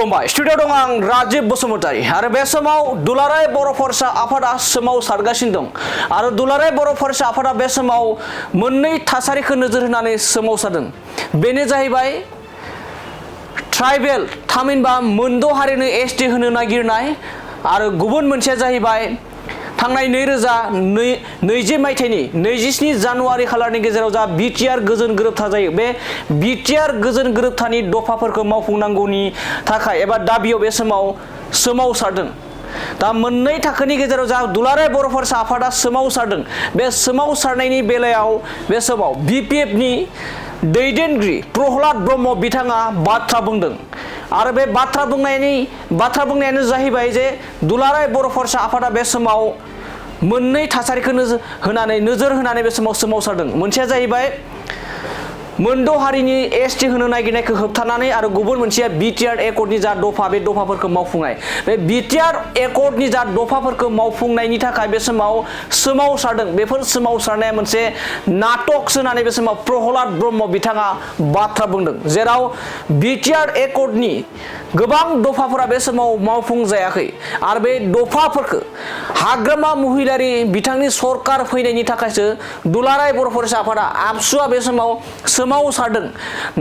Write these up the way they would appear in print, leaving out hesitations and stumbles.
खुलुमबाय स्टुडिअ दं आं राजीव बसुमतारी आरो बे समाव दुलाराय बर' फरायसा आफादा सोमावसारगासिनो दं आरो दुलाराय बर' फरायसा आफादा बे समाव मोननै थासारिखौ नोजोर होनानै सोमावसारदों। बेनो जाहैबाय ट्राइबेल थामहिनबा मोनद' हारिनो एसटि होनो नागिरनाय आरो गुबुन मोनसेया जाहैबाय थांनाय 2020 मायथाइनि 27 जानुवारि खालारनि गेजेराव जा बिटिआर गोजोन गोरोबथा जायो बे बिटिआर गोजोन गोरोबथानि दफाफोरखौ मावफुंनांगौनि थाखाय एबा दाबियाव बे समाव सोमावसारदों। दा मोननै थाखोनि गेजेराव जा दुलाराय बर' फरायसा आफादा सोमावसारदों बे सोमावसारनायनि बेलायाव बे समाव बिपिएफनि दैदेनगिरि प्रहलाद ब्रह्म बिथाङा बाथ्रा बुंदों आरो बे बाथ्रा बुंनायानो जाहैबाय जे दुलाराय बर' फरायसा आफादा बे समाव मोननै थासारिखौ नोजोर होनानै बे समाव सोमावसारदों। मोनसेया जाहैबाय मोनद' हारिनि एसटि होनो नागिरनायखौ होबथानानै आरो गुबुन मोनसेया बिटिआर एकर्डनि जा दफा बे दफाफोरखौ मावफुंनाय। बे बिटिआर एकर्डनि जा दफाफोरखौ मावफुंनायनि थाखाय बे समाव सोमावसारदों। बेफोर सोमावसारनाया मोनसे नाटक होननानै बे समाव प्रहलाद ब्रह्म बिथाङा बाथ्रा बुंदों, जेराव बिटिआर एकर्डनि गोबां दफाफोरा बे समाव मावफुंजायाखै आरो बे दफाफोरखौ हाग्रामा महिलारि बिथांनि सरकार फैनायनि थाखायसो दुलाराय बर' फरायसा आफादा आबसुआ बे समाव सोमावसारदों,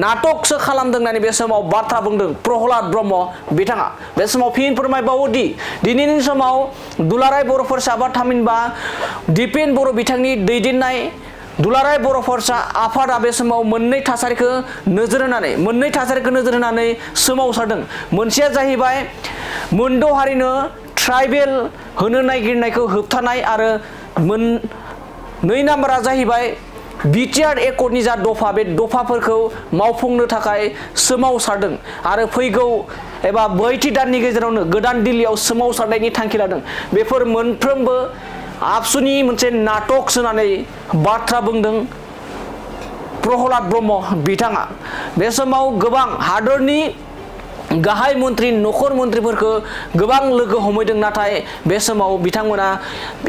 नाटकसो खालामदों होननानै बे समाव बाथ्रा बुंदों प्रहलाद ब्रह्म बिथाङा। बे समाव फिन फोरमायबावो दि दिनैनि समाव दुलाराय बर' फरायसा आफाद थामहिनबा दिपेन बर' बिथांनि दैदेननाय दुलाराय बर' फरायसा आफादा बे समाव मोननै थासारिखौ नोजोर होनानै सोमावसारदों। मोनसेया जाहैबाय मोनद' हारिनो ट्राइबेल होनो नागिरनायखौ होबथानाय आरो नै नाम्बारा जाहैबाय बिटिआर एकर्डनि जा दफा बे दफाफोरखौ मावफुंनो थाखाय सोमावसारदों आरो फैगौ एबा 2 दाननि गेजेरावनो गोदान दिल्लीयाव सोमावसारनायनि थांखि लादों। बेफोर मोनफ्रोमबो आबसुनि मोनसे नाटक होननानै बाथ्रा बुंदों प्रहलाद ब्रह्म बिथाङा। बे समाव गोबां हादरनि गाहाय मन्त्रि नखर मन्त्रिफोरखौ गोबां लोगो हमहैदों, नाथाय बे समाव बिथांमोना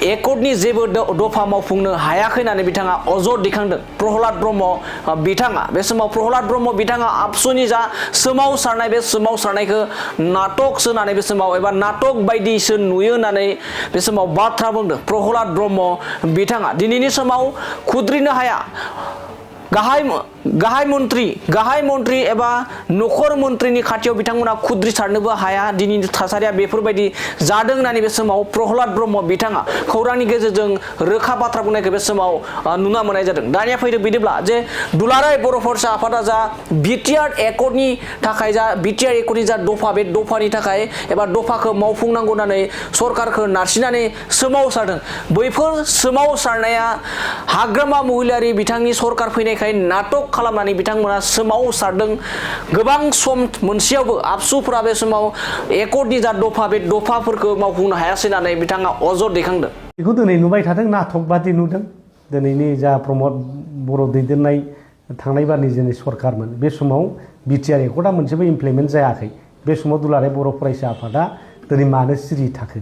एकर्डनि जेबो दफा मावफुंनो हायाखै होननानै बिथाङा अजद दैखांदों प्रहलाद ब्रह्म बिथाङा। बे समाव प्रहलाद ब्रह्म बिथाङा आबसुनि जा सोमावसारनाय बे सोमावसारनायखौ नाटक होननानै बे समाव एबा नाटक बायदिसो नुयो होननानै बे समाव बाथ्रा बुंदों प्रहलाद ब्रह्म बिथाङा। दिनैनि समाव खुद्रिनो हाया गाहाय मन्त्रि एबा नखर मन्त्रिनि खाथियाव बिथांमोना खुद्रिसारनोबो हाया। दिनैनि थासारिया बेफोरबायदि जादों होननानै बे समाव प्रहलाद ब्रह्म बिथाङा खौरांनि गेजेरजों रोखा बाथ्रा बुंनायखौ बे समाव नुनो मोननाय जादों। दानिया फैदो बिदिब्ला जे दुलाराय बर' फरायसा आफादा जा बिटिआर एकर्डनि जा दफा बे दफानि थाखाय एबा दफाखौ मावफुंनांगौ होननानै सरकारखौ नारसिननानै सोमावसारदों। बैफोर सोमावसारनाया हाग्रामा महिलारि बिथांनि सरकार फैनाय नाटक खालामनानै बिथांमोना सोमावसारदों। गोबां सम मोनसेयावबो आबसुफोरा बे समाव एकर्डनि जा दफा बे दफाफोरखौ मावफुंनो हायासै होननानै बिथाङा अजद दैखांदों। बेखौ दिनै नुबाय थादों, नाटक बादि नुदों। दिनैनि जा प्रमद बर' दैदेननाय थांनाय बारनि जोंनि सरकारमोन बे समाव बिटिआर एकर्डआ मोनसेबो इमप्लिमेन्ट जायाखै। बे समाव दुलाराय बर' फरायसा आफादा दिनै मानो सिरि थाखो?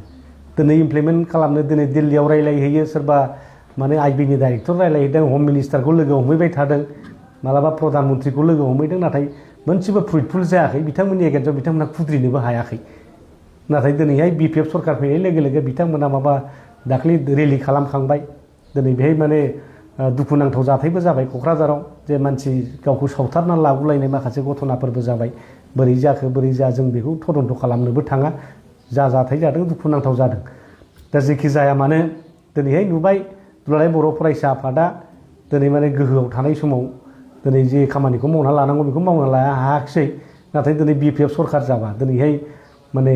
दिनै इमप्लिमेन्ट खालामनो दिनै दिल्लीयाव रायलायहैयो, सोरबा माने आइबिनि डाइरेक्टर रायलायहैदों, हम मिनिस्टारखौ लोगो हमहैबाय थादों, मालाबा प्रधान मन्त्रिखौ लोगो हमहैदों, नाथाय मोनसेबो फ्रुइटफुल जायाखै। बिथांमोननि एगेन्स्टआव बिथांमोना खुद्रिनोबो हायाखै। नाथाय दिनैहाय बिपिएफ सरकार फैनाय लोगो लोगो बिथांमोना दाख्लै रेलि खालामखांबाय। दिनै बेहाय माने दुखुनांथाव जाथायबो जाबाय क'क्राझाराव, जे मानसि गावखौ सावथारना लाबोलायनाय माखासे घटनाफोरबो जाबाय। बोरै जाखो बोरै जा जों बेखौ तदन्त खालामनोबो थाङा। जा जाथाय जादों दुखुनांथाव जादों। दा जेखि जाया मानो दिनैहाय नुबाय दुलाराय बर' फरायसा आफादा दिनै माने गोहोआव थानाय समाव दिनै जे खामानिखौ मावना लानांगौ बेखौ मावना लानो हायाखिसै। नाथाय दिनै बिपिएफ सरकार जाबा दिनैहाय माने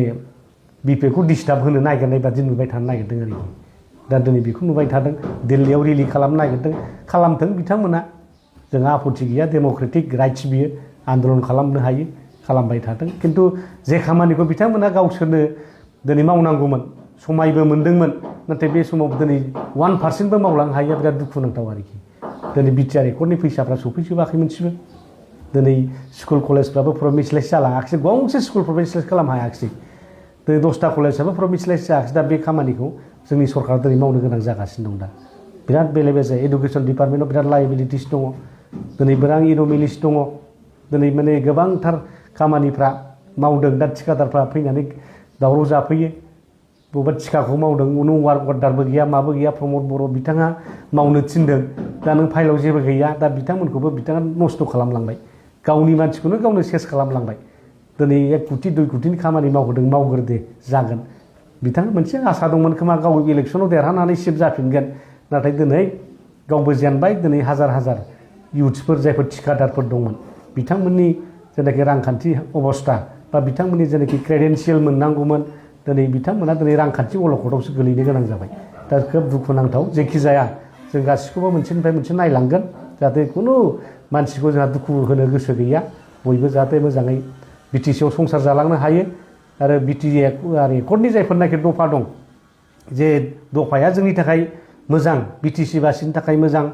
बिपिएफखौ डिस्टार्ब होनो नागिरनाय बादि नुबाय थानो नागिरदों आरोखि। दा दिनै बेखौ नुबाय थादों, दिल्लीयाव रेलि खालामनो नागिरदों, खालामथों बिथांमोना, जोंहा आपत्ति गैया, डेम'क्रेटिक राइट्स बियो, आन्दलन खालामनो हायो, खालामबाय थादों। खिन्थु जे खामानिखौ बिथांमोना गावसोरनो दिनै मावनांगौमोन, समायबो मोनदोंमोन, नाथाय बे समाव दिनै 1% मावलांनो हायिया बिराद दुखुनांथाव आरोखि। दिनै बिटिआर एकर्डनि फैसाफ्रा सफैजोबाखै मोनसेबो। दिनै स्कुल कलेजफ्राबो प्रमिसलाइज जालाङाखिसै, गंसे स्कुल प्रमिसलाइज खालामनो हायाखिसै। दिनै 10टा कलेजआबो प्रमिसलाइज जायाखिसै। दा बे खामानिखौ जोंनि सरकारा दिनै मावनो गोनां जागासिनो दं। दा बिराद बेले बेजे एडुकेसन डिपार्टमेन्टआव बिराद लायबिलिटिस दङ, दिनै बिराद एन'मेलिस दङ, दिनै माने गोबांथार खामानिफ्रा मावदों दा थिखादारफ्रा फैनानै दावराव जाफैयो बबेबा थिखाखौ मावदों उनाव अर्डारबो गैया माबो गैया प्रमद बर' बिथाङा मावनो थिनदों दा नों फाइलाव जेबो गैया दा बिथांमोनखौबो बिथाङा नस्थ' खालामलांबाय गावनि मानसिखौनो गावनो सेस खालामलांबाय दिनै 1 कोटि 2 कोटिनि खामानि मावहोदों मावग्रोदे जागोन बिथाङा मोनसे आसा दंमोन खोमा गाव इलेक्सनाव देरहानानै सिफ जाफिनगोन नाथाय दिनै गावबो जेनबाय दिनै हाजार हाजार इउथ्सफोर जायफोर थिखादारफोर दंमोन बिथांमोननि जेनाखि रांखान्थि अबस्था बा बिथांमोननि जेनाखि क्रेडेन्सियेल मोननांगौमोन दिनै बिथांमोना दिनै रांखान्थि अलखदावसो गोलैनो गोनां जाबाय दा खोब दुखुनांथाव जेखि जाया जों गासिखौबो मोनसेनिफ्राय मोनसे नायलांगोन जाहाथे खुनु मानसिखौ जोंहा दुखु होनो गोसो गैया बयबो जाहाथे मोजाङै बिटिसिआव संसार जालांनो हायो आरो एकर्डनि जायफोरनाखि दफा दं जे दफाया जोंनि थाखाय मोजां बिटिसि बासिनि थाखाय मोजां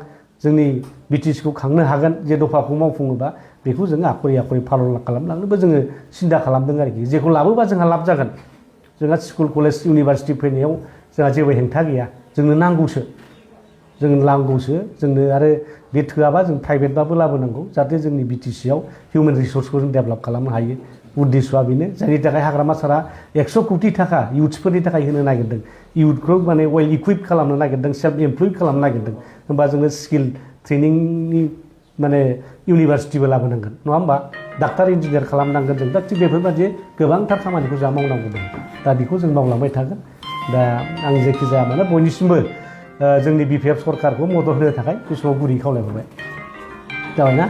जोंनि बिटिसिखौ खांनो हागोन जे दफाखौ मावफुङोबा बेखौ जोङो आखरि आखरि फालन खालामलांनोबो जोङो सिन्था खालामदों आरोखि जेखौ लाबोबा जोंहा लाब जागोन जोंहा स्कुल कलेज इउनिभारसिटि फैनायाव जोंहा जेबो हेंथा गैया जोंनो नांगौसो जोंनो आरो बे थोआबा जों प्राइभेटबाबो लाबोनांगौ जाहाथे जोंनि बिटिसिआव हिउमेन रिसर्सखौ जों डेभेलप खालामनो हायो उद्देश्यआ बेनो जायनि थाखाय हाग्रामा सारा 100 कोटि थाखा इउथ्सफोरनि थाखाय होनो नागिरदों इउथखौ माने वेल इकुइप खालामनो नागिरदों सेल्फ एमप्लयड खालामनो नागिरदों होमबा जोङो स्किल ट्रेनिंनि माने इउनिभारसिटिबो लाबोनांगोन नङा होमबा डाक्टार इन्जिनियार खालामनांगोन जों दा थिग बेफोरबायदि गोबांथार खामानिखौ जोंहा मावनांगौ दं दा बेखौ जों मावलांबाय थागोन दा आं जेखि जाया माने बयनिसिमबो जोंनि बिपिएफ सरकारखौ मदद होनो थाखाय बे समाव गुरै खावलायहरबाय जाबायना